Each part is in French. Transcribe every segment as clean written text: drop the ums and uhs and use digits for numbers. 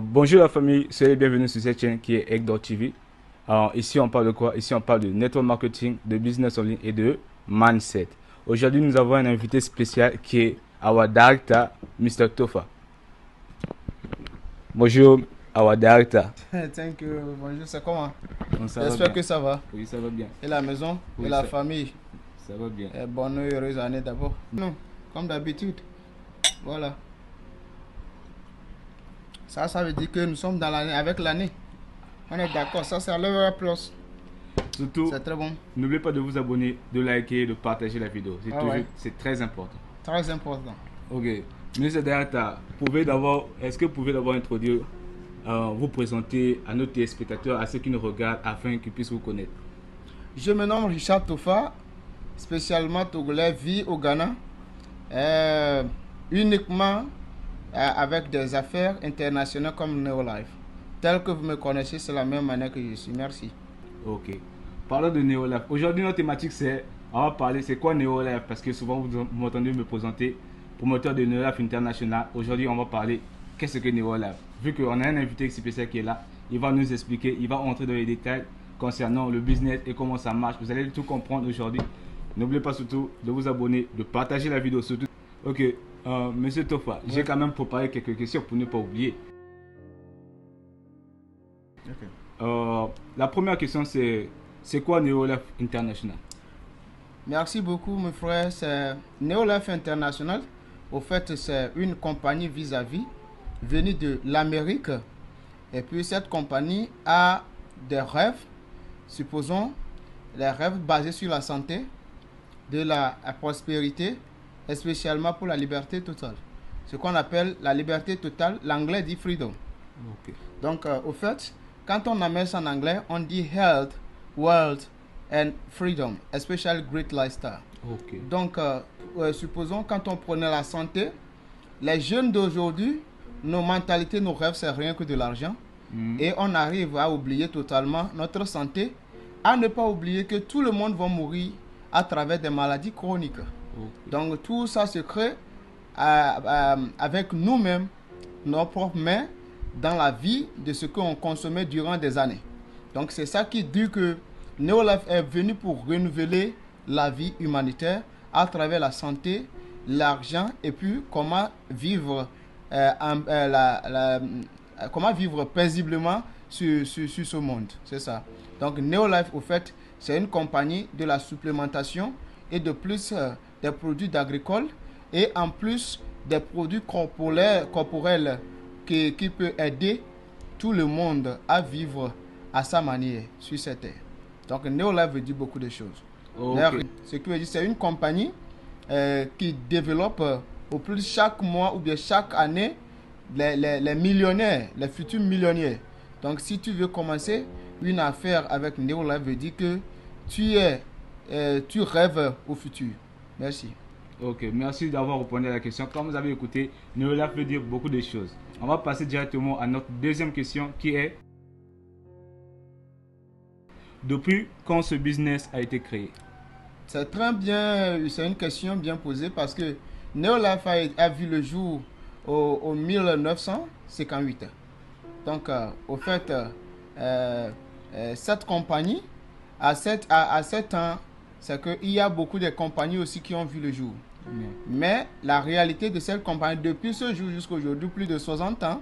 Bonjour la famille, soyez bienvenus sur cette chaîne qui est Ekdor TV. Alors, ici on parle de quoi? Ici on parle de network marketing, de business en ligne et de mindset. Aujourd'hui nous avons un invité spécial qui est our director, Mr. Tofa. Bonjour, our director. Thank you. Bonjour, c'est comment? Ça va J'espère bien. que ça va. Oui, ça va bien. Et la maison? Oui, et la ça- famille? Ça va bien. Bonne et heureuse année d'abord. Non, comme d'habitude. Voilà. Ça veut dire que nous sommes dans l'année, avec l'année. On est d'accord, ça c'est Level Plus. Surtout, C'est très bon. n'oubliez pas de vous abonner, de liker, de partager la vidéo. Ouais. C'est très important. Très important. Ok. Monsieur Directeur, est-ce que vous pouvez d'abord introduire, vous présenter à nos téléspectateurs, à ceux qui nous regardent, afin qu'ils puissent vous connaître? Je me nomme Richard Tofa, spécialement togolais, vis au Ghana. Uniquement avec des affaires internationales comme Neolife. Tel que vous me connaissez, c'est la même manière que je suis. Merci. Ok. Parlons de Neolife. Aujourd'hui, notre thématique, on va parler, c'est quoi Neolife? Parce que souvent, vous m'entendez me présenter, promoteur de Neolife International. Aujourd'hui, on va parler, qu'est-ce que Neolife? Vu qu'on a un invité spécial qui est là, il va nous expliquer, il va entrer dans les détails concernant le business et comment ça marche. Vous allez tout comprendre aujourd'hui. N'oubliez pas surtout de vous abonner, de partager la vidéo surtout. Ok, Monsieur Tofa, j'ai quand même préparé quelques questions pour ne pas oublier. La première question, c'est quoi Neolife International? Merci beaucoup, mes frères. C'est Neolife International. Au fait, c'est une compagnie vis-à-vis venue de l'Amérique. Et puis, cette compagnie a des rêves, supposons, des rêves basés sur la santé, de la prospérité, et spécialement pour la liberté totale. Ce qu'on appelle la liberté totale, l'anglais dit freedom. Ok. Donc, au fait, quand on amène ça en anglais, on dit health, wealth and freedom, especially great lifestyle. Ok. Donc, supposons quand on prenait la santé, les jeunes d'aujourd'hui, nos mentalités, nos rêves, c'est rien que de l'argent. Et on arrive à oublier totalement notre santé, à ne pas oublier que tout le monde va mourir à travers des maladies chroniques. Ok. Donc, tout ça se crée avec nous-mêmes, nos propres mains, dans la vie de ce qu'on consommait durant des années. Donc, c'est ça qui dit que Neolife est venu pour renouveler la vie humanitaire à travers la santé, l'argent et puis comment vivre, comment vivre paisiblement sur ce monde. C'est ça. Donc, Neolife, au fait, c'est une compagnie de la supplémentation et de plus des produits d'agricoles et en plus des produits corporels qui peut aider tout le monde à vivre à sa manière sur cette terre. Donc, Neolife veut dire beaucoup de choses. Ok. Ce qui veut dire c'est une compagnie qui développe au plus chaque mois ou bien chaque année les millionnaires, les futurs millionnaires. Donc, si tu veux commencer une affaire avec Neolife, veut dire que tu rêves au futur. Merci. Ok, merci d'avoir répondu à la question. Comme vous avez écouté, Neolife veut dire beaucoup de choses. On va passer directement à notre deuxième question qui est: depuis quand ce business a été créé? C'est très bien, c'est une question bien posée parce que Neolife a vu le jour au 1958. Donc, au fait, cette compagnie, à 7 ans, c'est qu'il y a beaucoup de compagnies aussi qui ont vu le jour. Mais la réalité de cette compagnie, depuis ce jour jusqu'à aujourd'hui, plus de 60 ans,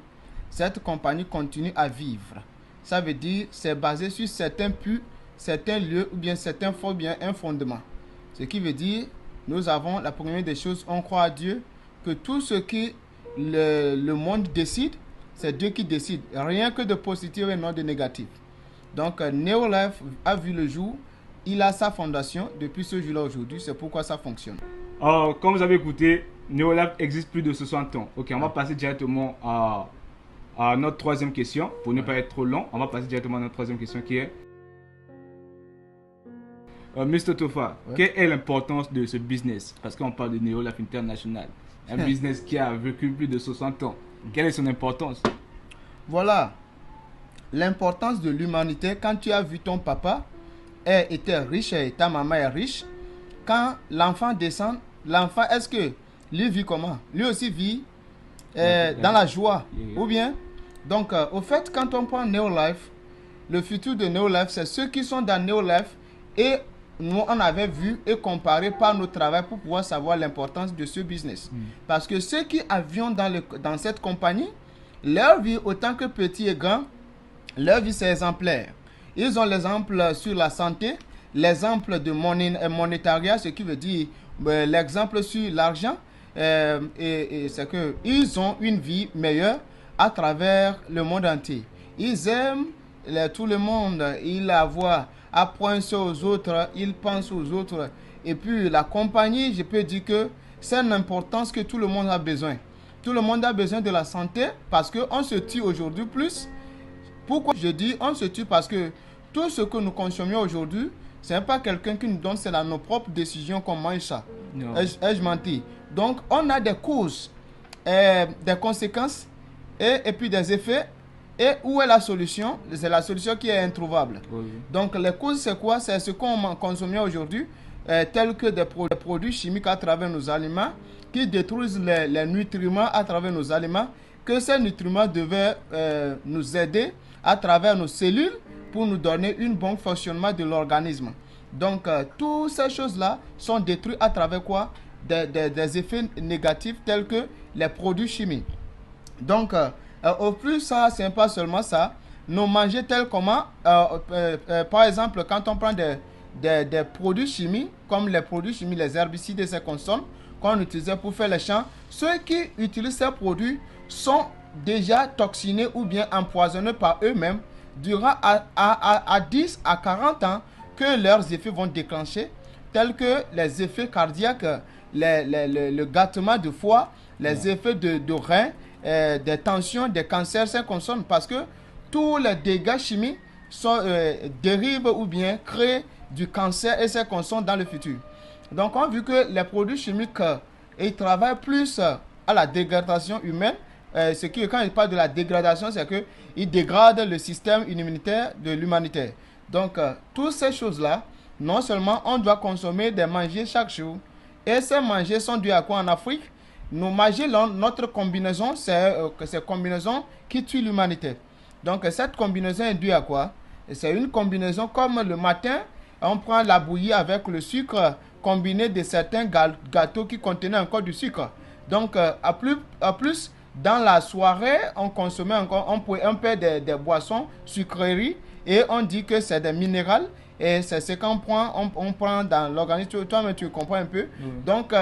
cette compagnie continue à vivre. Ça veut dire c'est basé sur certains puits, certains lieux ou bien certains fonds, bien un fondement. Ce qui veut dire, nous avons la première des choses, on croit à Dieu, que tout ce que le monde décide, c'est Dieu qui décide. Rien que de positif et non de négatif. Donc, Neolife a vu le jour, il a sa fondation depuis ce jour-là aujourd'hui, c'est pourquoi ça fonctionne. Alors, comme vous avez écouté, Neolife existe plus de 60 ans. Ok, on va passer directement à notre troisième question. Pour ne pas être trop long, on va passer directement à notre troisième question qui est: Mr. Tofa, quelle est l'importance de ce business? Parce qu'on parle de Neolife International, un business qui a vécu plus de 60 ans. Quelle est son importance? Voilà l'importance de l'humanité. Quand tu as vu ton papa était riche et ta maman est riche, quand l'enfant descend, l'enfant, est-ce que lui vit comment? Lui aussi vit dans la joie. Ou bien Donc, au fait, quand on prend Neolife, le futur de Neolife, c'est ceux qui sont dans Neolife et nous, on avait vu et comparé par notre travail pour pouvoir savoir l'importance de ce business. Parce que ceux qui avions dans cette compagnie, leur vie, autant que petit et grand, leur vie, c'est exemplaire. Ils ont l'exemple sur la santé, l'exemple de monétariat, ce qui veut dire l'exemple sur l'argent, et c'est qu'ils ont une vie meilleure à travers le monde entier. Ils aiment tout le monde, ils la voient, apprennent aux autres, ils pensent aux autres. Et puis la compagnie, je peux dire que c'est une importance que tout le monde a besoin. Tout le monde a besoin de la santé parce qu'on se tue aujourd'hui plus. Pourquoi je dis on se tue? Parce que tout ce que nous consommons aujourd'hui, ce n'est pas quelqu'un qui nous donne, c'est dans nos propres décisions qu'on mange ça. Ai-je menti? Donc, on a des causes, des conséquences et puis des effets. Et où est la solution? C'est la solution qui est introuvable. Oui. Donc, les causes, c'est quoi? C'est ce qu'on consomme aujourd'hui, tels que des produits chimiques à travers nos aliments, qui détruisent les nutriments à travers nos aliments, que ces nutriments devaient nous aider à travers nos cellules pour nous donner un bon fonctionnement de l'organisme. Donc, toutes ces choses-là sont détruites à travers quoi? Des effets négatifs tels que les produits chimiques. Donc, au plus, ça, c'est pas seulement ça. Nous manger tel comment, par exemple, quand on prend des produits chimiques, comme les produits chimiques, les herbicides et ces consommes, qu'on utilisait pour faire les champs, ceux qui utilisent ces produits sont déjà toxinés ou bien empoisonnés par eux-mêmes durant à 10 à 40 ans que leurs effets vont déclencher, tels que les effets cardiaques, le gâtement de foie, les effets de reins, des tensions, des cancers, ça consomme parce que tous les dégâts chimiques dérivent ou bien créent du cancer et ça consomme dans le futur. Donc, on a vu que les produits chimiques, ils travaillent plus à la dégradation humaine. Ce qui, quand il parle de la dégradation, c'est qu'ils dégradent le système immunitaire de l'humanité. Donc, toutes ces choses-là, non seulement on doit consommer des manger chaque jour, et ces manger sont dus à quoi en Afrique? Nous mangeons notre combinaison, c'est cette combinaison qui tue l'humanité. Donc, cette combinaison est due à quoi? C'est une combinaison comme le matin, on prend la bouillie avec le sucre combiné de certains gâteaux qui contenaient encore du sucre. Donc, à plus, dans la soirée, on consommait encore un peu des boissons sucreries et on dit que c'est des minéraux. Et c'est ce qu'on prend, on prend dans l'organisme. Toi-même, tu comprends un peu. Donc,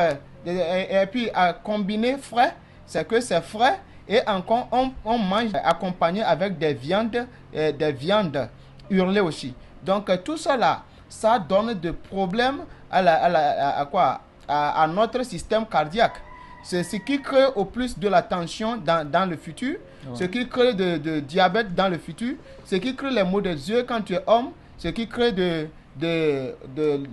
et puis, à combiner frais, c'est que c'est frais et encore, on mange accompagné avec des viandes hurlées aussi. Donc, tout ça là, ça donne des problèmes à notre système cardiaque. C'est ce qui crée au plus de la tension dans le futur, ce qui crée de diabète dans le futur, ce qui crée les maux des yeux quand tu es homme, ce qui crée de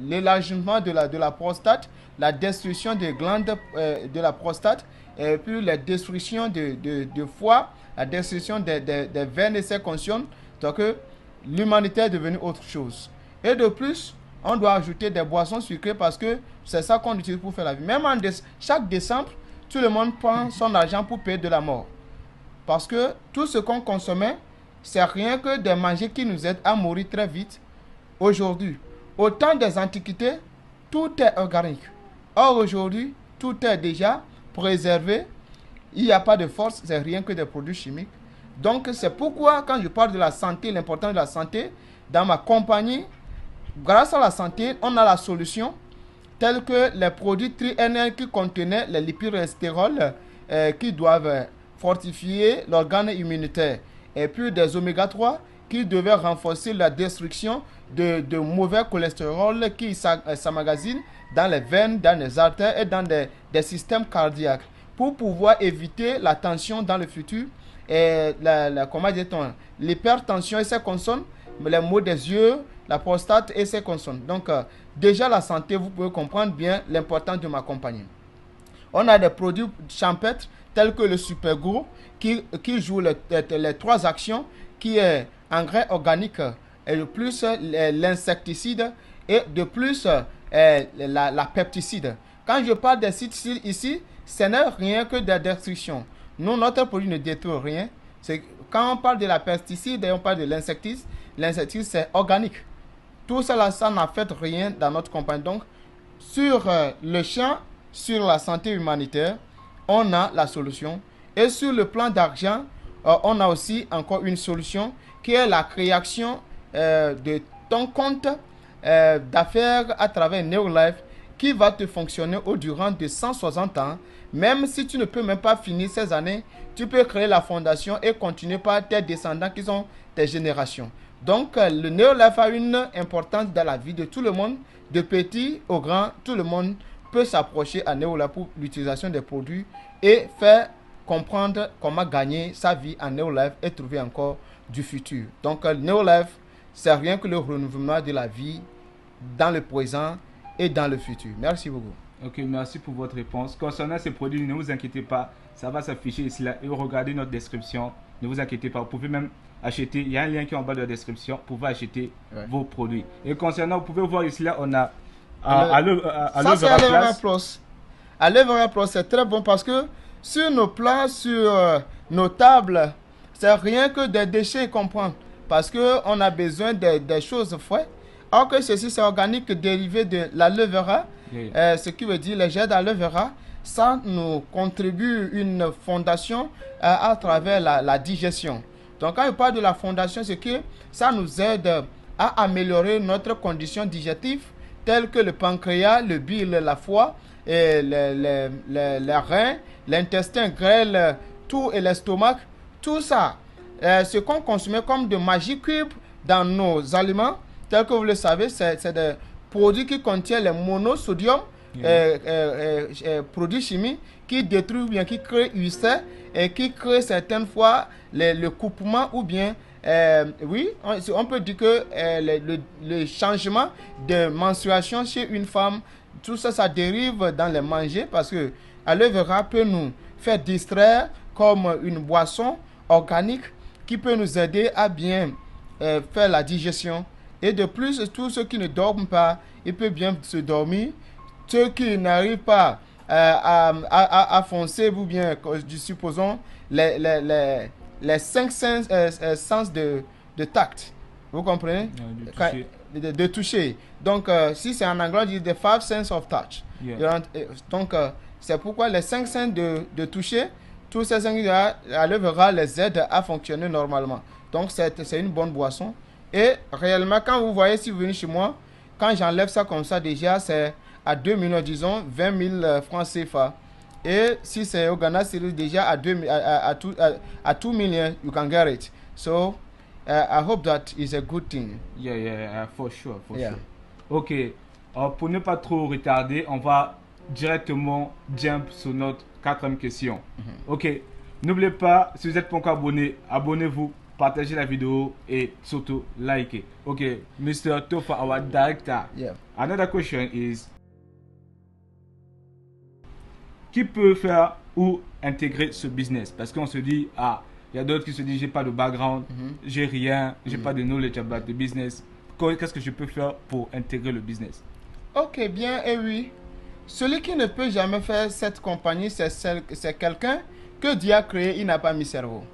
l'élargissement de la prostate, la destruction des glandes de la prostate, et puis la destruction de foie, la destruction des veines et ses consciences. Donc, l'humanité est devenue autre chose. Et de plus, on doit ajouter des boissons sucrées parce que c'est ça qu'on utilise pour faire la vie. Même chaque décembre, tout le monde prend son argent pour payer de la mort. Parce que tout ce qu'on consommait, c'est rien que des manger qui nous aident à mourir très vite. Aujourd'hui, au temps des antiquités, tout est organique. Or, aujourd'hui, tout est déjà préservé. Il n'y a pas de force, c'est rien que des produits chimiques. Donc, c'est pourquoi, quand je parle de la santé, l'importance de la santé, dans ma compagnie, grâce à la santé, on a la solution, telle que les produits tri-NL qui contenaient les lipides et stérols qui doivent fortifier l'organe immunitaire. Et puis des oméga 3 qui devaient renforcer la destruction de mauvais cholestérol qui s'emmagasinent dans les veines, dans les artères et dans des systèmes cardiaques pour pouvoir éviter la tension dans le futur et l'hypertension et ses consonnes, les maux des yeux, la prostate et ses consonnes. Donc, déjà la santé, vous pouvez comprendre bien l'importance de ma compagnie. On a des produits champêtres tels que le Supergo qui joue les trois actions qui est engrais organique et de plus l'insecticide et de plus la pepticide. Quand je parle des pesticides ici, ce n'est rien que de la destruction. Nous, notre produit ne détruit rien. quand on parle de la pesticide et on parle de l'insecticide, l'insecticide c'est organique. Tout cela, ça n'a fait rien dans notre compagnie. Donc, sur le champ, sur la santé humanitaire, on a la solution. Et sur le plan d'argent, on a aussi encore une solution qui est la création de ton compte d'affaires à travers Neolife qui va te fonctionner au durant de 160 ans. Même si tu ne peux même pas finir ces années, tu peux créer la fondation et continuer par tes descendants qui sont tes générations. Donc, le Neolife a une importance dans la vie de tout le monde, de petit au grand. Tout le monde peut s'approcher à Neolife pour l'utilisation des produits et faire comprendre comment gagner sa vie en Neolife et trouver encore du futur. Donc, Neolife, c'est rien que le renouvellement de la vie dans le présent et dans le futur. Merci beaucoup. Ok, merci pour votre réponse. Concernant ces produits, ne vous inquiétez pas, ça va s'afficher ici là et regardez notre description. Ne vous inquiétez pas, vous pouvez même acheter. Il y a un lien qui est en bas de la description pour pouvoir acheter vos produits. Et concernant, vous pouvez voir ici là, on a ça c'est Aloe Vera Plus. Aloe Vera Plus, c'est très bon parce que sur nos plats, sur nos tables, c'est rien que des déchets qu'on prend. Parce qu'on a besoin des choses fraîches. Or que ceci, c'est organique dérivé de l'aloe vera. Ce qui veut dire les jets d'aloe vera. Ça nous contribue une fondation à travers la digestion. Donc, quand je parle de la fondation, c'est que ça nous aide à améliorer notre condition digestive, telle que le pancréas, le bile, la foie, et les reins, l'intestin grêle, tout et l'estomac. Tout ça, ce qu'on consomme comme de Magic Cube dans nos aliments, tel que vous le savez, c'est des produits qui contiennent le monosodium, produits chimiques qui détruisent ou bien qui créent ulcères et qui créent certaines fois le coupement ou bien, oui, on peut dire que le changement de menstruation chez une femme, tout ça, ça dérive dans les manger parce que aloe vera peut nous faire distraire comme une boisson organique qui peut nous aider à bien faire la digestion. Et de plus, tous ceux qui ne dorment pas, ils peuvent bien se dormir. Ceux qui n'arrivent pas à foncer, ou bien, supposons, les 5 sens de tact. Vous comprenez? De toucher. Donc, si c'est en anglais, on dit the 5 sense of touch. Donc, c'est pourquoi les 5 sens de toucher, tous ces 5 aloe vera les aident à fonctionner normalement. Donc, c'est une bonne boisson. Et réellement, quand vous voyez, si vous venez chez moi, quand j'enlève ça comme ça, déjà, c'est à 2 millions, disons, 20 000 francs CFA. Et si c'est au Ghana, c'est déjà à 2 millions, you can get it. So, I hope that is a good thing. Yeah, for sure. Ok, pour ne pas trop retarder, on va directement jump sur notre 4e question. Ok, n'oubliez pas, si vous n'êtes pas encore abonné, abonnez-vous. Partagez la vidéo et surtout likez. Okay, Mr. Tofa, our director. Another question is, qui peut faire ou intégrer ce business? Parce qu'on se dit, il y a d'autres qui se disent, j'ai pas de background, j'ai rien, j'ai pas de knowledge about the business. Qu'est-ce que je peux faire pour intégrer le business? Ok, bien, et oui. Celui qui ne peut jamais faire cette compagnie, c'est quelqu'un que Dieu a créé, il n'a pas mis cerveau.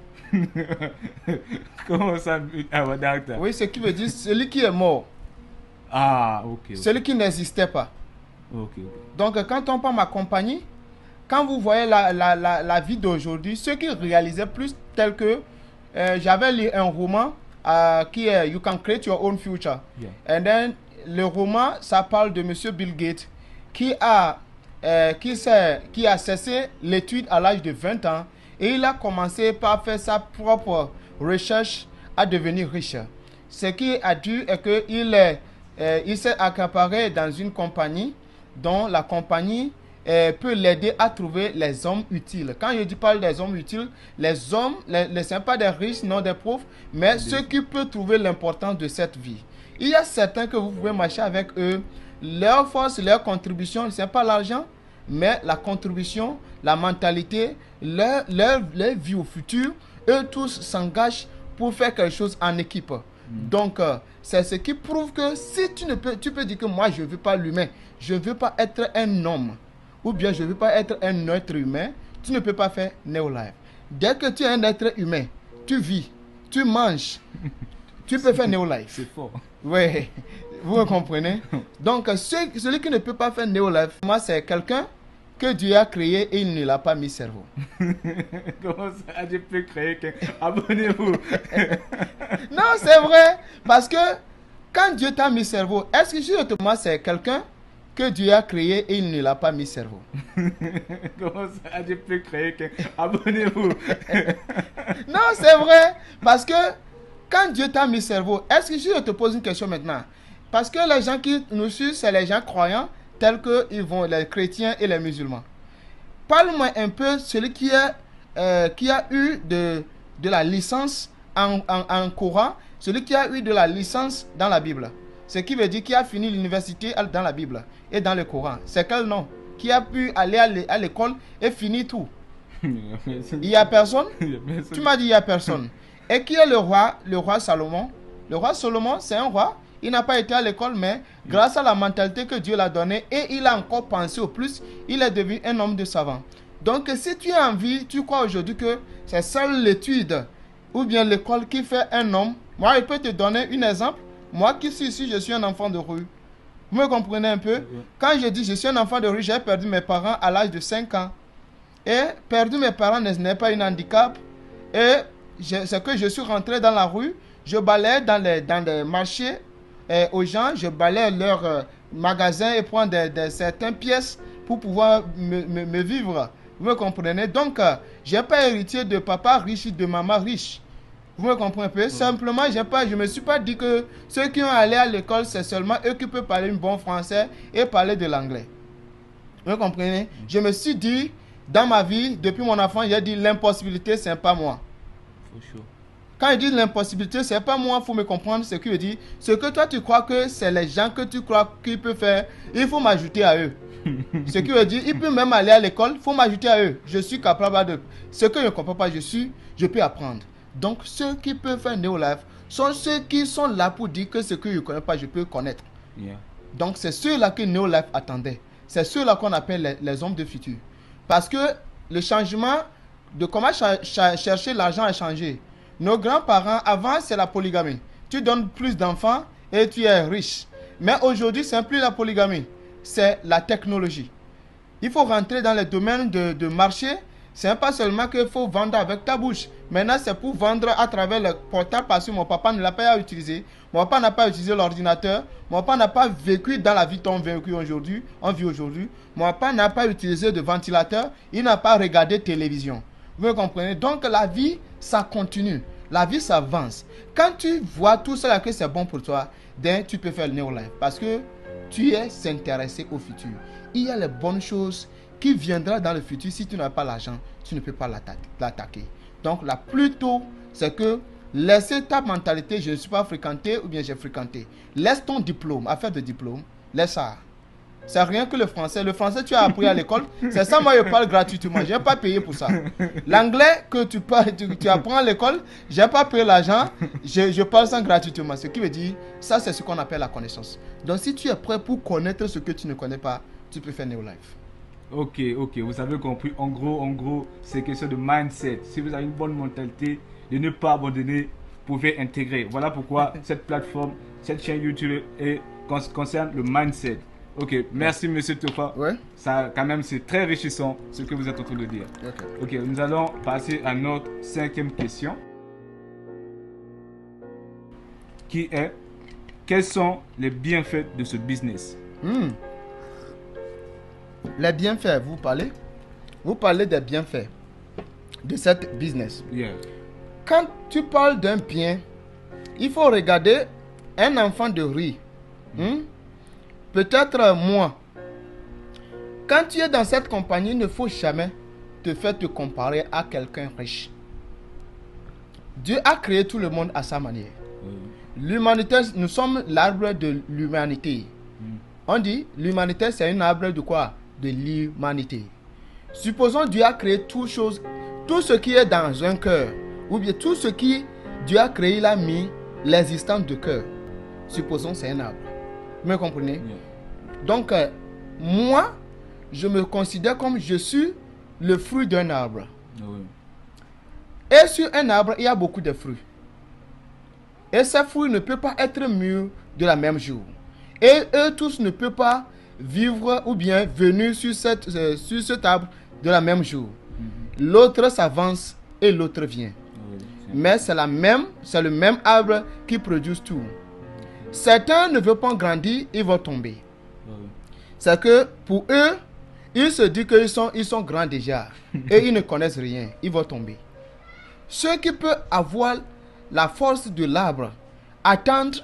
Comment ça, our director? Oui, ce qui veut dire celui qui est mort. Ok. Celui qui n'existait pas. Ok. Donc, quand on parle de ma compagnie, quand vous voyez la vie d'aujourd'hui, ceux qui réalisaient plus tel que j'avais lu un roman qui est You Can Create Your Own Future. And then, le roman, ça parle de Monsieur Bill Gates qui a cessé l'étude à l'âge de 20 ans. Et il a commencé par faire sa propre recherche à devenir riche. Ce qui a dû est qu'il s'est accaparé dans une compagnie dont la compagnie peut l'aider à trouver les hommes utiles. Quand je parle des hommes utiles, les hommes, ce sont pas des riches, non des pauvres, mais ceux qui peuvent trouver l'importance de cette vie. Il y a certains que vous pouvez marcher avec eux. Leur force, leur contribution, ce n'est pas l'argent, mais la contribution, la mentalité, leur vie au futur, eux tous s'engagent pour faire quelque chose en équipe. Donc, c'est ce qui prouve que si tu peux dire que moi, je ne veux pas l'humain, je ne veux pas être un homme, ou bien je ne veux pas être un être humain, tu ne peux pas faire Neolife. Dès que tu es un être humain, tu vis, tu manges, tu peux faire Neolife. C'est fort. Oui, vous comprenez. Donc, celui qui ne peut pas faire Neolife, moi, c'est quelqu'un que Dieu a créé et il ne l'a pas mis cerveau. Comment ça, Dieu peut créer quelqu'un? Abonnez-vous. Non, c'est vrai. Parce que quand Dieu t'a mis cerveau, est-ce que justement c'est quelqu'un que Dieu a créé et il ne l'a pas mis cerveau? Comment ça, Dieu peut créer quelqu'un? Abonnez-vous. Non, c'est vrai. Parce que quand Dieu t'a mis cerveau, est-ce que je te pose une question maintenant? Parce que les gens qui nous suivent, c'est les gens croyants, tels que ils vont, les chrétiens et les musulmans. Parle-moi un peu celui qui a eu de la licence en Coran, celui qui a eu de la licence dans la Bible. Ce qui veut dire qui a fini l'université dans la Bible et dans le Coran. C'est quel nom? Qui a pu aller à l'école et finir tout? Il n'y a personne? Tu m'as dit il n'y a personne. Et qui est le roi Salomon? Le roi Salomon, c'est un roi. Il n'a pas été à l'école, mais grâce à la mentalité que Dieu l'a donnée, et il a encore pensé au plus, il est devenu un homme de savant. Donc, si tu as envie, tu crois aujourd'hui que c'est seule l'étude ou bien l'école qui fait un homme. Moi, je peux te donner un exemple. Moi qui suis ici, je suis un enfant de rue. Vous me comprenez un peu? Quand je dis je suis un enfant de rue, j'ai perdu mes parents à l'âge de 5 ans. Et perdu mes parents n'est pas un handicap. Et c'est que je suis rentré dans la rue, je balayais dans les marchés aux gens, je balayais leurs magasins et prendre certaines pièces pour pouvoir me vivre. Vous me comprenez? Donc, je n'ai pas hérité de papa riche, de maman riche. Vous me comprenez un peu? Simplement, je ne me suis pas dit que ceux qui ont allé à l'école, c'est seulement eux qui peuvent parler un bon français et parler de l'anglais. Vous me comprenez? Je me suis dit, dans ma vie, depuis mon enfant, j'ai dit l'impossibilité, ce n'est pas moi. Quand je dis l'impossibilité, ce n'est pas moi, il faut me comprendre ce que je dis. Ce que toi tu crois que c'est les gens que tu crois qu'ils peuvent faire, il faut m'ajouter à eux. Ce qui veut dire, ils peuvent même aller à l'école, il faut m'ajouter à eux. Je suis capable de... Ce que je ne comprends pas, je peux apprendre. Donc, ceux qui peuvent faire Neolife sont ceux qui sont là pour dire que ce que je ne connais pas, je peux connaître. Yeah. Donc, c'est ceux-là que Neolife attendait. C'est ceux-là qu'on appelle les hommes de futur. Parce que le changement de comment chercher l'argent a changé. Nos grands-parents, avant, c'est la polygamie. Tu donnes plus d'enfants et tu es riche. Mais aujourd'hui, ce n'est plus la polygamie. C'est la technologie. Il faut rentrer dans les domaines de marché. Ce n'est pas seulement qu'il faut vendre avec ta bouche. Maintenant, c'est pour vendre à travers le portable parce que mon papa ne l'a pas utilisé. Mon papa n'a pas utilisé l'ordinateur. Mon papa n'a pas vécu dans la vie qu'on vit aujourd'hui. Mon papa n'a pas utilisé de ventilateur. Il n'a pas regardé télévision. Vous comprenez? Donc, la vie, ça continue. La vie s'avance. Quand tu vois tout cela que c'est bon pour toi, tu peux faire le Neolife. Parce que tu es intéressé au futur. Il y a les bonnes choses qui viendront dans le futur. Si tu n'as pas l'argent, tu ne peux pas l'attaquer. Donc, là, plutôt, c'est que laissez ta mentalité, je ne suis pas fréquenté ou bien j'ai fréquenté. Laisse ton diplôme, affaire de diplôme, laisse ça. C'est rien que le français. Le français, tu as appris à l'école. C'est ça, moi, je parle gratuitement. Je n'ai pas payé pour ça. L'anglais que tu apprends à l'école, je n'ai pas payé l'argent. Je parle ça gratuitement. Ce qui veut dire, ça, c'est ce qu'on appelle la connaissance. Donc, si tu es prêt pour connaître ce que tu ne connais pas, tu peux faire Neolife. Ok, vous avez compris. En gros, c'est question de mindset. Si vous avez une bonne mentalité, de ne pas abandonner, vous pouvez intégrer. Voilà pourquoi cette plateforme, cette chaîne YouTube concerne le mindset. Ok, merci Monsieur Tofa. Ouais. Ça, quand même, c'est très enrichissant ce que vous êtes en train de dire. Ok, nous allons passer à notre 5e question. Qui est, quels sont les bienfaits de ce business? Les bienfaits, vous parlez des bienfaits de cette business. Yeah. Quand tu parles d'un bien, il faut regarder un enfant de riz. Peut-être moi. Quand tu es dans cette compagnie, il ne faut jamais te comparer à quelqu'un riche. Dieu a créé tout le monde à sa manière. L'humanité, nous sommes l'arbre de l'humanité. On dit, l'humanité, c'est un arbre de quoi? De l'humanité. Supposons Dieu a créé tout ce qui est dans un cœur, ou bien tout ce qui Dieu a créé, il a mis l'existence de cœur. Supposons c'est un arbre. Vous me comprenez? Donc, moi, je me considère comme je suis le fruit d'un arbre. Et sur un arbre, il y a beaucoup de fruits. Et ces fruits ne peuvent pas être mûrs de la même jour. Et eux tous ne peuvent pas vivre ou bien venir sur cet arbre de la même jour. L'autre s'avance et l'autre vient. Mais c'est le même arbre qui produit tout. Certains ne veulent pas grandir, ils vont tomber. C'est que pour eux, ils se disent qu'ils sont grands déjà. Et ils ne connaissent rien, ils vont tomber. Ceux qui peuvent avoir la force de l'arbre, attendre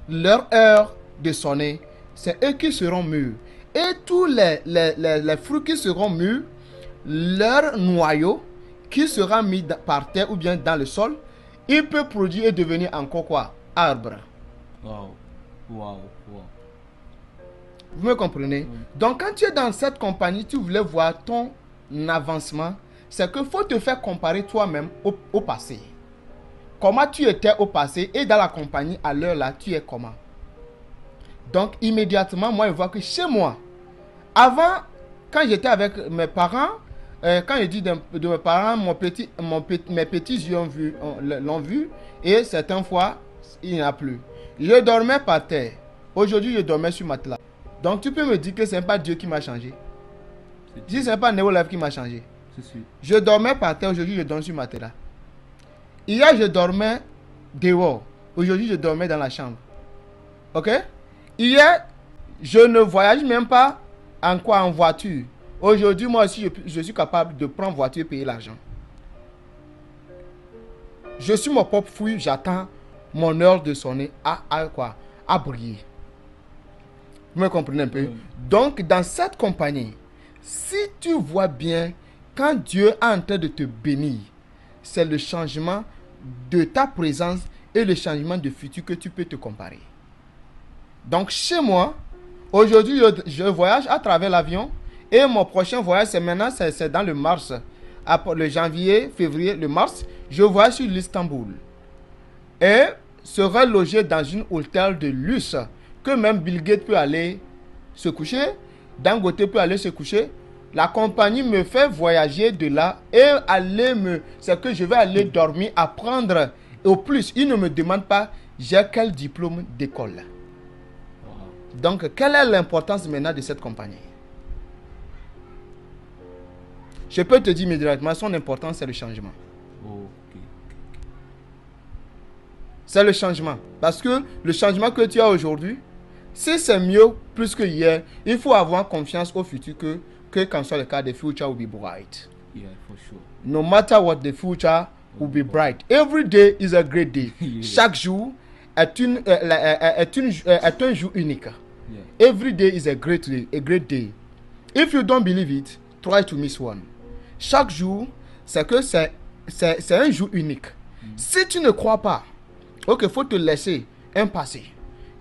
leur heure de sonner, c'est eux qui seront mûrs. Et tous les fruits qui seront mûrs, leur noyau qui sera mis par terre ou bien dans le sol, il peut produire et devenir encore quoi? Arbre. Wow. Vous me comprenez? Donc quand tu es dans cette compagnie, tu voulais voir ton avancement, c'est qu'il faut te faire comparer toi-même au passé. Comment tu étais au passé et dans la compagnie à l'heure là, tu es comment? Donc immédiatement, moi je vois que chez moi, avant, quand j'étais avec mes parents, quand je dis de mes parents, mes petits yeux l'ont vu et certaines fois, il n'y en a plus. Je dormais par terre. Aujourd'hui, je dormais sur matelas. Donc tu peux me dire que ce n'est pas Dieu qui m'a changé. Si ce n'est pas Neolife qui m'a changé. Je dormais par terre, aujourd'hui je dors sur matelas. Hier, je dormais dehors. Aujourd'hui, je dormais dans la chambre. Ok? Hier, je ne voyage même pas en voiture. Aujourd'hui, moi aussi, je suis capable de prendre voiture et payer l'argent. Je suis mon propre fruit, j'attends mon heure de sonner à briller. Vous me comprenez un peu? Donc, dans cette compagnie, si tu vois bien, quand Dieu est en train de te bénir, c'est le changement de ta présence et le changement de futur que tu peux te comparer. Donc, chez moi, aujourd'hui, je voyage à travers l'avion et mon prochain voyage, c'est dans le mars. Après le janvier, février, le mars, je voyage sur l'Istanbul. Et sera logé dans une hôtel de luxe que même Bill Gates peut aller se coucher. Dangote peut aller se coucher. La compagnie me fait voyager de là et c'est que je vais aller dormir, apprendre. Au plus, ils ne me demandent pas j'ai quel diplôme d'école. Donc, quelle est l'importance maintenant de cette compagnie? Je peux te dire immédiatement, son importance, c'est le changement. C'est le changement. Parce que le changement que tu as aujourd'hui, si c'est mieux plus que hier, il faut avoir confiance au futur que quand soit le cas, the future will be bright. Yeah, for sure. No matter what, the future will be bright. Every day is a great day. Chaque jour est un jour unique. Every day is a great day. If you don't believe it, try to miss one. Chaque jour, c'est un jour unique. Si tu ne crois pas, ok, faut te laisser un passé.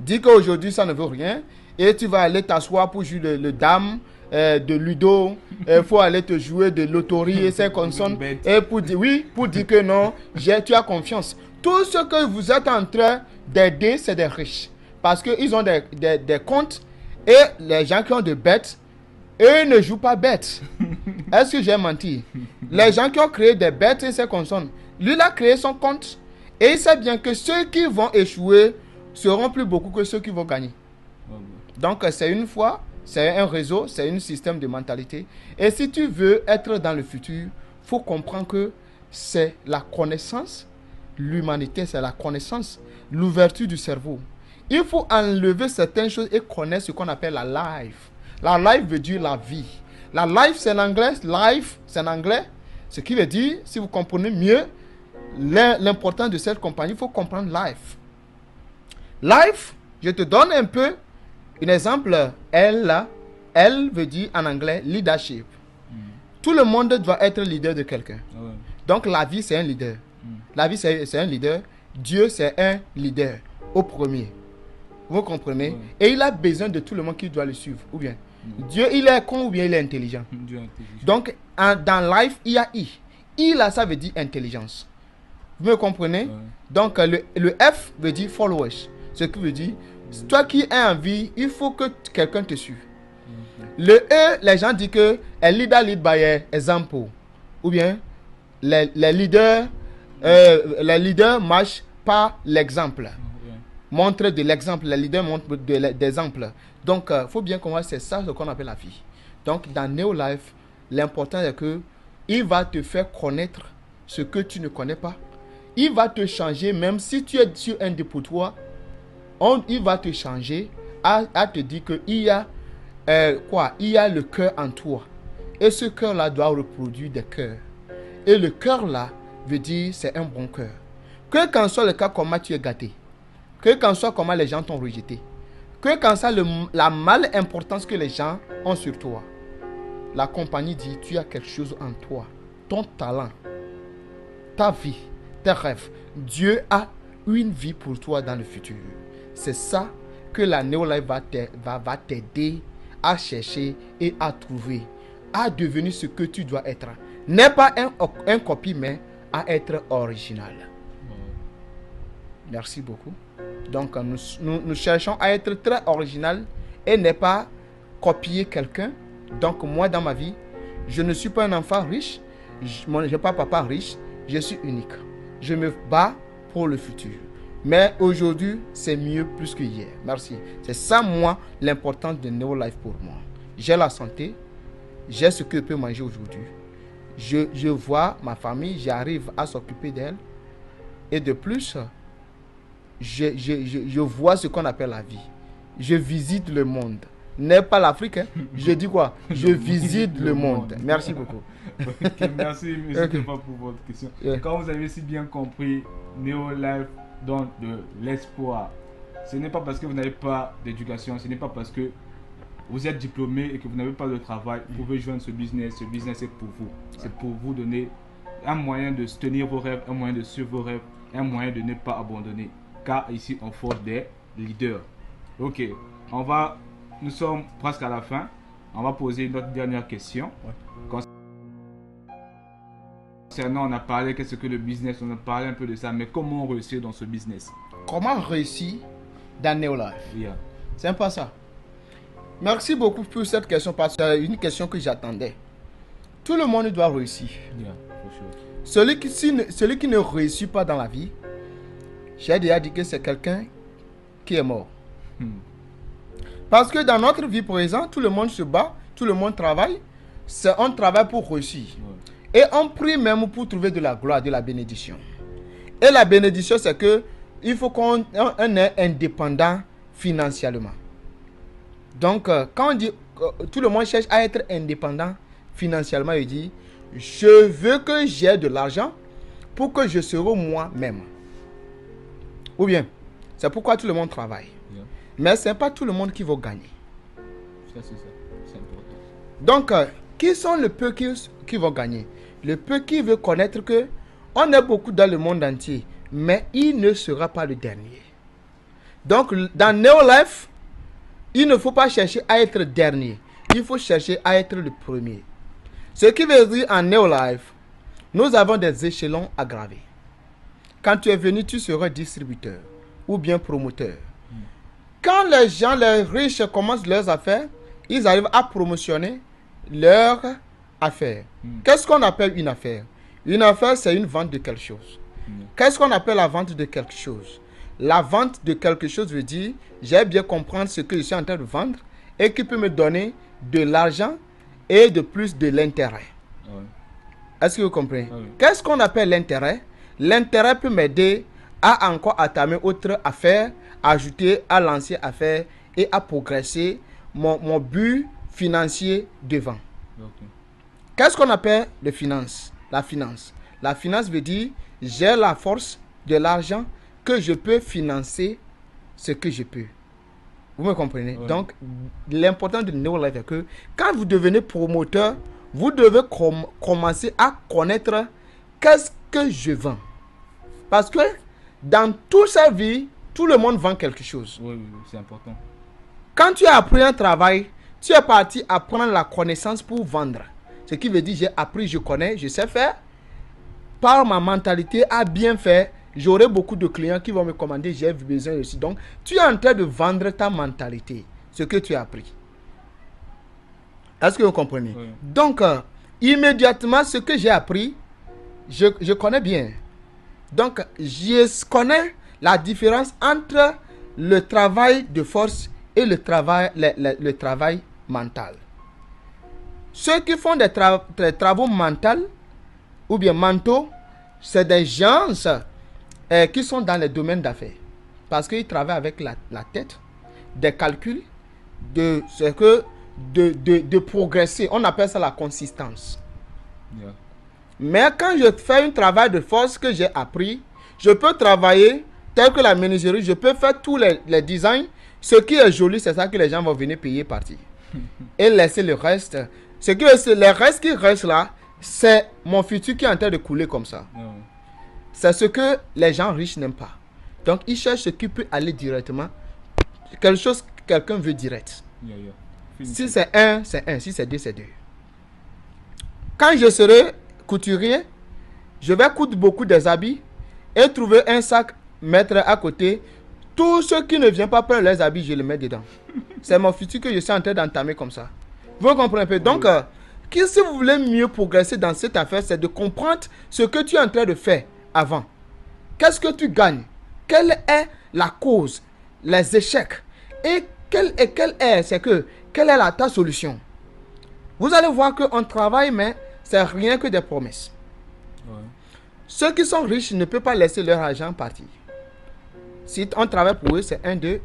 Dis qu'aujourd'hui ça ne veut rien et tu vas aller t'asseoir pour jouer le dame, de ludo, il faut aller te jouer de loterie et ces consonnes et pour dire que non, tu as confiance. Tout ce que vous êtes en train d'aider, c'est des riches parce qu'ils ont des comptes et les gens qui ont des bêtes, eux ne jouent pas bêtes. Est-ce que j'ai menti? Les gens qui ont créé des bêtes et ces consonnes, lui il a créé son compte et il sait bien que ceux qui vont échouer seront plus beaucoup que ceux qui vont gagner. Donc c'est une foi, c'est un réseau, c'est un système de mentalité. Et si tu veux être dans le futur, il faut comprendre que c'est la connaissance, l'humanité, c'est la connaissance, l'ouverture du cerveau. Il faut enlever certaines choses et connaître ce qu'on appelle la life. La life veut dire la vie. La life, c'est en anglais. Life, c'est en anglais. Ce qui veut dire, si vous comprenez mieux l'importance de cette compagnie, il faut comprendre life. Life, je te donne un peu un exemple. Elle veut dire en anglais leadership. Tout le monde doit être leader de quelqu'un. Donc la vie, c'est un leader. La vie, c'est un leader. Dieu, c'est un leader au premier. Vous comprenez? Et il a besoin de tout le monde qui doit le suivre. Ou bien Dieu, il est con ou bien il est intelligent. Donc, dans life, il y a I. I, là, ça veut dire intelligence. Vous me comprenez? Donc, le F veut dire followers. Ce qui veut dire, toi qui es en vie, il faut que quelqu'un te suive. Le E, les gens disent que a leader lead by example. Ou bien, les leaders Les leaders marchent par l'exemple. Montre de l'exemple. Les leaders montrent des exemples. Donc, il faut bien comprendre, c'est ça ce qu'on appelle la vie. Donc, dans Neolife, l'important est que il va te faire connaître ce que tu ne connais pas. Il va te changer, même si tu es sur un dépotoir, il va te changer à te dire qu'il y a il y a le cœur en toi. Et ce cœur-là doit reproduire des cœurs. Et le cœur-là veut dire c'est un bon cœur. Que qu'en soit le cas, comment tu es gâté. Que qu'en soit comment les gens t'ont rejeté. Que qu'en soit la mal importance que les gens ont sur toi. La compagnie dit, tu as quelque chose en toi. Ton talent, ta vie, tes rêves. Dieu a une vie pour toi dans le futur. C'est ça que la Neolife va t'aider à chercher et à trouver, à devenir ce que tu dois être. N'est pas un copie, mais à être original. Merci beaucoup. Donc, nous cherchons à être très original et n'est pas copier quelqu'un. Donc, moi, dans ma vie, je ne suis pas un enfant riche. Je n'ai pas papa riche. Je suis unique. Je me bats pour le futur. Mais aujourd'hui, c'est mieux plus que hier. Merci. C'est ça, moi, l'importance de Neolife pour moi. J'ai la santé. J'ai ce que je peux manger aujourd'hui. Je vois ma famille. J'arrive à s'occuper d'elle. Et de plus, je vois ce qu'on appelle la vie. Je visite le monde. N'est pas l'Afrique. Hein. Je dis quoi? Je visite le monde. Merci beaucoup. Okay, merci, M. Kefa, pour votre question. Quand vous avez si bien compris, Neolife donne de l'espoir. Ce n'est pas parce que vous n'avez pas d'éducation, ce n'est pas parce que vous êtes diplômé et que vous n'avez pas de travail, vous pouvez joindre ce business. Ce business est pour vous. C'est pour vous donner un moyen de tenir vos rêves, un moyen de suivre vos rêves, un moyen de ne pas abandonner. Car ici, on forge des leaders. Ok, nous sommes presque à la fin. On va poser notre dernière question. Concernant, on a parlé qu'est-ce que le business, on a parlé un peu de ça, mais comment réussir dans ce business? Comment réussir dans Neolife? Yeah. C'est un peu ça. Merci beaucoup pour cette question parce que c'est une question que j'attendais. Tout le monde doit réussir. Yeah, for sure. Celui qui ne réussit pas dans la vie, j'ai déjà dit que c'est quelqu'un qui est mort. Parce que dans notre vie présente, tout le monde se bat, tout le monde travaille. On travaille pour réussir. Et on prie même pour trouver de la gloire, de la bénédiction. Et la bénédiction, c'est que il faut qu'on est indépendant financièrement. Donc, quand on dit tout le monde cherche à être indépendant financièrement, il dit je veux que j'ai de l'argent pour que je serai moi-même. Ou bien, c'est pourquoi tout le monde travaille. Yeah. Mais ce n'est pas tout le monde qui va gagner. Ça, c'est ça. C'est important. Donc, qui sont les peu qui vont gagner? Le peu qui veut connaître que on est beaucoup dans le monde entier, mais il ne sera pas le dernier. Donc, dans Neolife, il ne faut pas chercher à être dernier. Il faut chercher à être le premier. Ce qui veut dire en Neolife, nous avons des échelons à graver. Quand tu es venu, tu seras distributeur ou bien promoteur. Quand les gens, les riches commencent leurs affaires, ils arrivent à promotionner leurs affaires. Qu'est-ce qu'on appelle une affaire? Une affaire, c'est une vente de quelque chose. Qu'est-ce qu'on appelle la vente de quelque chose? La vente de quelque chose veut dire, j'ai bien comprendre ce que je suis en train de vendre et qui peut me donner de l'argent et de plus de l'intérêt. Est-ce que vous comprenez? Qu'est-ce qu'on appelle l'intérêt? L'intérêt peut m'aider à encore entamer autre affaire, ajouter à l'ancienne affaire et à progresser mon but financier devant. Qu'est-ce qu'on appelle la finance? La finance veut dire j'ai la force de l'argent que je peux financer ce que je peux. Vous me comprenez? Donc, l'important de Neolife est que quand vous devenez promoteur, vous devez commencer à connaître qu'est-ce que je vends. Parce que dans toute sa vie, tout le monde vend quelque chose. Oui, c'est important. Quand tu as appris un travail, tu es parti apprendre la connaissance pour vendre. Ce qui veut dire j'ai appris, je connais, je sais faire. Par ma mentalité à bien faire, j'aurai beaucoup de clients qui vont me commander, j'ai besoin aussi. Donc, tu es en train de vendre ta mentalité, ce que tu as appris. Est-ce que vous comprenez? Donc, immédiatement, ce que j'ai appris, je connais bien. Donc, je connais la différence entre le travail de force et le travail mental. Ceux qui font des travaux mentaux ou bien mentaux, c'est des gens qui sont dans les domaines d'affaires. Parce qu'ils travaillent avec la tête, des calculs, de progresser. On appelle ça la consistance. Yeah. Mais quand je fais un travail de force que j'ai appris, je peux travailler tel que la menuiserie, je peux faire tous les designs. Ce qui est joli, c'est ça que les gens vont venir payer partie. Et laisser le reste. Les restes qui restent là, c'est mon futur qui est en train de couler comme ça. Yeah. C'est ce que les gens riches n'aiment pas. Donc, ils cherchent ce qui peut aller directement. Quelque chose que quelqu'un veut direct. Yeah. Si c'est 1, c'est 1. Si c'est 2, c'est 2. Quand je serai couturier, je vais coudre beaucoup des habits et trouver un sac, mettre à côté. Tout ce qui ne vient pas prendre les habits, je le mets dedans. C'est mon futur que je suis en train d'entamer comme ça. Vous comprenez un peu? Donc, si vous voulez mieux progresser dans cette affaire, c'est de comprendre ce que tu es en train de faire avant. Qu'est-ce que tu gagnes? Quelle est la cause? Les échecs? Et quelle est ta solution? Vous allez voir qu'on travaille, mais c'est rien que des promesses. Ouais. Ceux qui sont riches ne peuvent pas laisser leur argent partir. Si on travaille pour eux, c'est 1, 2,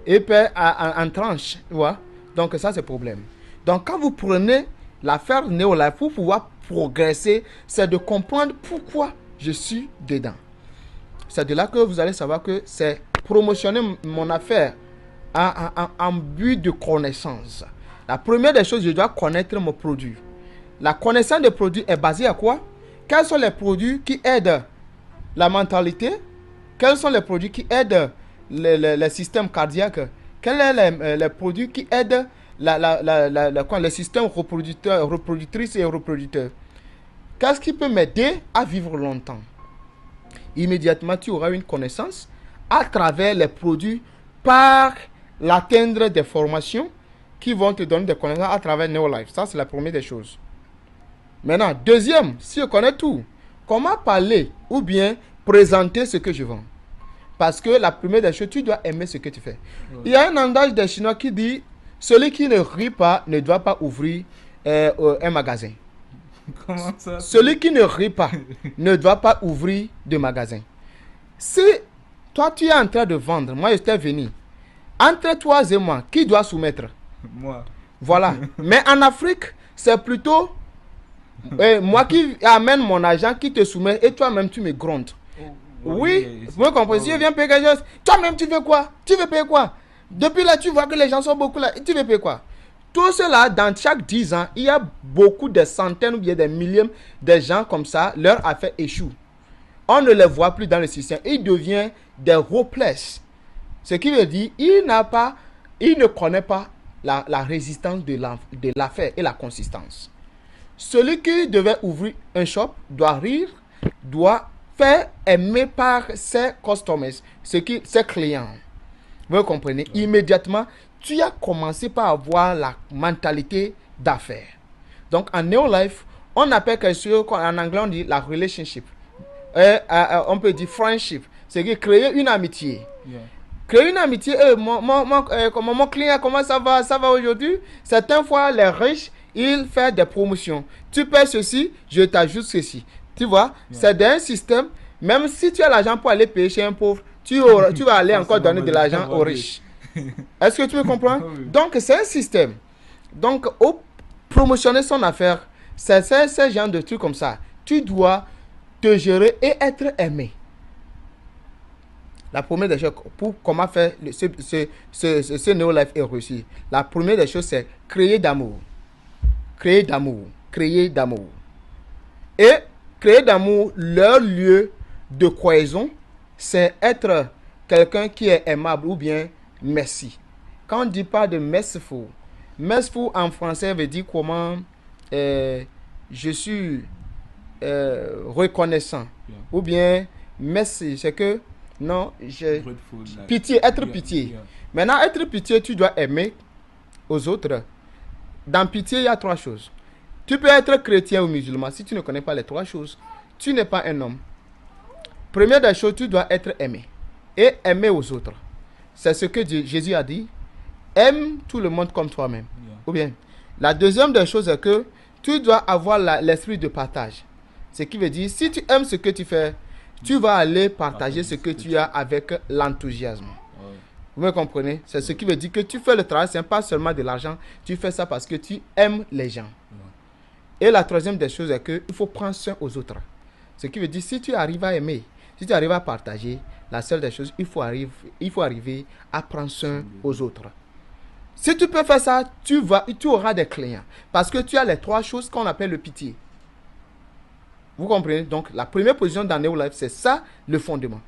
et puis en tranche. Ouais. Donc ça, c'est le problème. Donc quand vous prenez l'affaire Neolife pour pouvoir progresser, c'est de comprendre pourquoi je suis dedans. C'est de là que vous allez savoir que c'est promotionner mon affaire en but de connaissance. La première des choses, je dois connaître mon produit. La connaissance des produits est basée à quoi? Quels sont les produits qui aident la mentalité? Quels sont les produits qui aident le système cardiaque? Quels sont les produits qui aident le système reproductrice et reproducteur? Qu'est-ce qui peut m'aider à vivre longtemps? Immédiatement, tu auras une connaissance à travers les produits par l'atteindre des formations qui vont te donner des connaissances à travers Neolife. Ça, c'est la première des choses. Maintenant, deuxième, si je connais tout, comment parler ou bien présenter ce que je vends? Parce que la première des choses, tu dois aimer ce que tu fais. Ouais. Il y a un adage des Chinois qui dit, celui qui ne rit pas ne doit pas ouvrir un magasin. Comment ça? Celui qui ne rit pas ne doit pas ouvrir de magasin. Si toi, tu es en train de vendre, moi, je t'ai venu. Entre toi et moi, qui doit soumettre? Moi. Voilà. Mais en Afrique, c'est plutôt moi qui amène mon argent, qui te soumet, et toi-même, tu me grondes. Oui, vous comprenez? Si je viens payer quelque chose, toi-même, tu veux quoi? Tu veux payer quoi? Depuis là, tu vois que les gens sont beaucoup là. Tu veux payer quoi? Tout cela, dans chaque 10 ans, il y a beaucoup de centaines ou bien des milliers de gens comme ça, leur affaire échoue. On ne les voit plus dans le système. Ils deviennent des hopeless. Ce qui veut dire, il ne connaît pas la résistance de l'affaire et la consistance. Celui qui devait ouvrir un shop doit rire, doit faire aimer par ses customers, ses clients. Vous comprenez? Immédiatement, tu as commencé par avoir la mentalité d'affaires. Donc, en Neolife, on appelle quelque chose qu'en anglais on dit la relationship. On peut dire friendship. C'est créer une amitié. Yeah. Créer une amitié. Mon client, comment ça va aujourd'hui? Certaines fois, les riches, ils font des promotions. Tu paies ceci, je t'ajoute ceci. Tu vois? Yeah. C'est un système. Même si tu as l'argent pour aller payer chez un pauvre, tu vas aller encore donner de l'argent aux riches. Est-ce que tu me comprends? Oui. Donc, c'est un système. Donc, au promotionner son affaire, c'est ce genre de trucs comme ça. Tu dois te gérer et être aimé. La première des choses, pour comment faire ce Neolife est réussi. La première des choses, c'est créer d'amour. Créer d'amour. Créer d'amour. Et créer d'amour, leur lieu de cohésion, c'est être quelqu'un qui est aimable ou bien merci. Quand on ne dit pas de merciful, merciful en français veut dire comment je suis reconnaissant. Yeah. Ou bien merci, c'est que non, pitié, être pitié. Yeah. Maintenant, être pitié, tu dois aimer aux autres. Dans pitié, il y a 3 choses. Tu peux être chrétien ou musulman. Si tu ne connais pas les 3 choses, tu n'es pas un homme. première des choses, tu dois être aimé. Et aimer aux autres. C'est ce que Jésus a dit. Aime tout le monde comme toi-même. Yeah. Ou bien, la deuxième des choses est que tu dois avoir l'esprit de partage. Ce qui veut dire, si tu aimes ce que tu fais, tu vas aller partager ce que tu as avec l'enthousiasme. Ouais. Vous me comprenez? C'est ce qui veut dire que tu fais le travail, ce n'est pas seulement de l'argent, tu fais ça parce que tu aimes les gens. Et la troisième des choses est qu'il faut prendre soin aux autres. Ce qui veut dire, si tu arrives à aimer, si tu arrives à partager, la seule des choses, il faut arriver à prendre soin aux autres. Si tu peux faire ça, tu auras des clients. Parce que tu as les trois choses qu'on appelle le pitié. Vous comprenez? Donc, la première position dans Neo Life, c'est ça le fondement.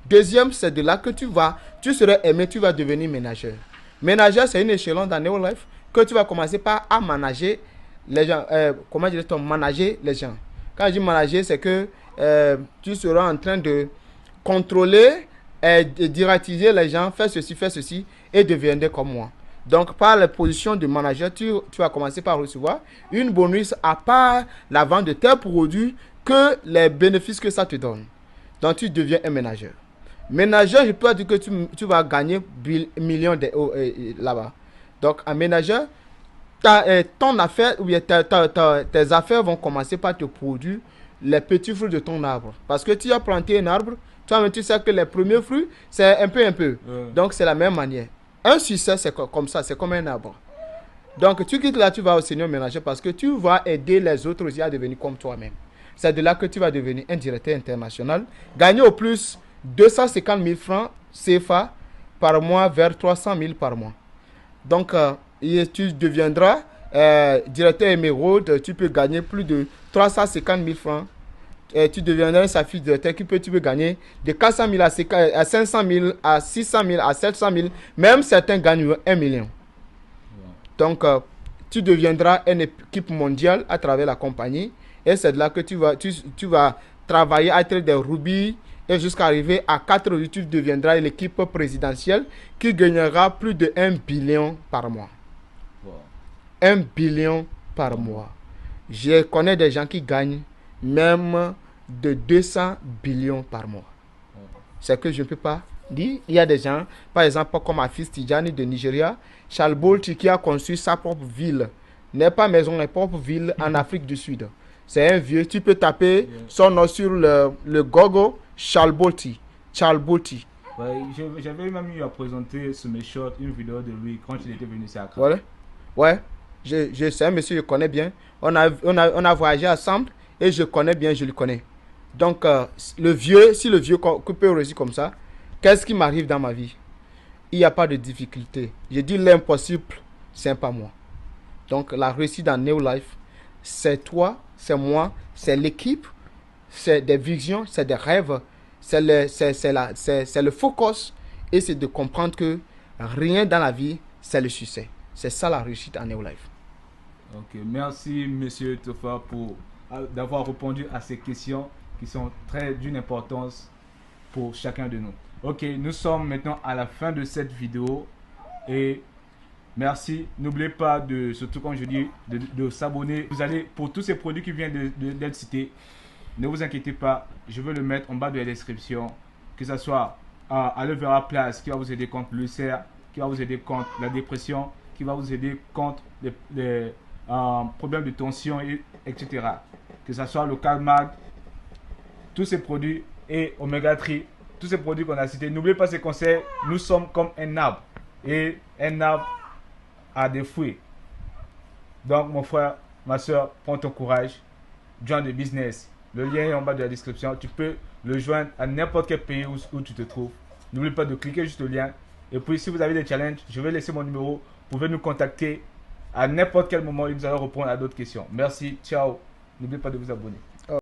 Deuxième, c'est de là que tu serais aimé, tu vas devenir ménageur. Ménageur, c'est une échelon dans Neo Life que tu vas commencer par à manager les gens. Comment dirait-on? Manager les gens. Quand je dis manager, c'est que tu seras en train de contrôler et de directiser les gens, faire ceci, et deviendrai comme moi. Donc, par la position de manager, tu vas commencer par recevoir une bonus à part la vente de tes produits que les bénéfices que ça te donne. Donc, tu deviens un manager. Manager, je peux dire que tu vas gagner millions là-bas. Donc, un manager, ton affaire, ou bien tes affaires vont commencer par te produire les petits fruits de ton arbre. Parce que tu as planté un arbre, toi-même tu sais que les premiers fruits, c'est un peu. Donc, c'est la même manière. Un succès, c'est comme ça, c'est comme un arbre. Donc, tu quittes là, tu vas au Seigneur ménager parce que tu vas aider les autres aussi à devenir comme toi-même. C'est de là que tu vas devenir un directeur international. Gagner au plus 250 000 francs CFA par mois vers 300 000 par mois. Donc, tu deviendras directeur émeraude, tu peux gagner plus de 350 000 francs. Et tu deviendras un saphir directeur tu peux gagner de 400 000 à 500 000, à 600 000, à 700 000. Même certains gagnent 1 million. Wow. Donc, tu deviendras une équipe mondiale à travers la compagnie. Et c'est de là que tu vas travailler à être des rubis. Et jusqu'à arriver à 4 rues, tu deviendras l'équipe présidentielle qui gagnera plus de 1 billion par mois. Wow. 1 billion par mois. Je connais des gens qui gagnent même de 200 billions par mois. C'est que je ne peux pas dire. Il y a des gens, par exemple, comme Afis Tidjani de Nigeria, Charles Bolti qui a construit sa propre ville, n'est pas maison, mais propre ville en Afrique du Sud. C'est un vieux, tu peux taper son nom sur le Google, Charles Bolti. Charles Bolti. Ouais, j'avais même eu à présenter sur mes shorts une vidéo de lui quand il était venu à Accra. Voilà. Ouais, je sais, monsieur, je connais bien. On a voyagé ensemble. Et je connais bien, je le connais. Donc, si le vieux peut réussir comme ça, qu'est-ce qui m'arrive dans ma vie? Il n'y a pas de difficulté. Je dis l'impossible, c'est pas moi. Donc, la réussite dans Neo Life, c'est toi, c'est moi, c'est l'équipe, c'est des visions, c'est des rêves, c'est le focus. Et c'est de comprendre que rien dans la vie, c'est le succès. C'est ça la réussite en Neo Life. Ok, merci monsieur Tofa pour d'avoir répondu à ces questions qui sont d'une importance pour chacun de nous. Ok, nous sommes maintenant à la fin de cette vidéo et merci. N'oubliez pas surtout quand je dis de s'abonner. Vous allez, pour tous ces produits qui viennent d'être cités, ne vous inquiétez pas, je vais le mettre en bas de la description, que ce soit Aloe Vera Plus qui va vous aider contre l'ulcère, qui va vous aider contre la dépression, qui va vous aider contre les problèmes de tension, etc. Que ce soit le Calmag, tous ces produits et Omega 3, tous ces produits qu'on a cités. N'oubliez pas ces conseils, nous sommes comme un arbre et un arbre a des fruits. Donc mon frère, ma soeur, prends ton courage, join the business. Le lien est en bas de la description. Tu peux le joindre à n'importe quel pays où tu te trouves. N'oubliez pas de cliquer juste le lien. Et puis si vous avez des challenges, je vais laisser mon numéro. Vous pouvez nous contacter à n'importe quel moment et nous allons répondre à d'autres questions. Merci, ciao. N'oubliez pas de vous abonner.